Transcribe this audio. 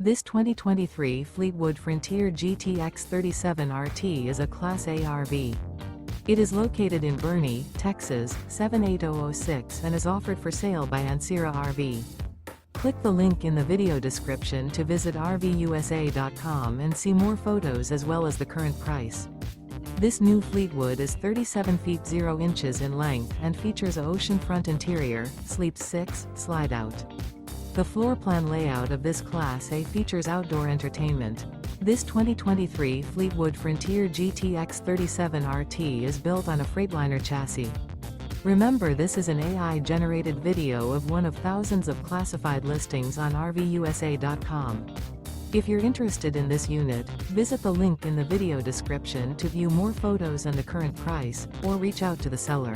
This 2023 Fleetwood Frontier GTX 37 RT is a Class A RV. It is located in Boerne, Texas, 78006 and is offered for sale by Ancira RV. Click the link in the video description to visit RVUSA.com and see more photos as well as the current price. This new Fleetwood is 37 feet 0 inches in length and features a Oceanfront interior, sleeps 6, Slideout. The floor plan layout of this Class A features outdoor entertainment. This 2023 Fleetwood Frontier GTX 37 RT is built on a Freightliner chassis. Remember, this is an AI-generated video of one of thousands of classified listings on RVUSA.com. If you're interested in this unit, visit the link in the video description to view more photos and the current price, or reach out to the seller.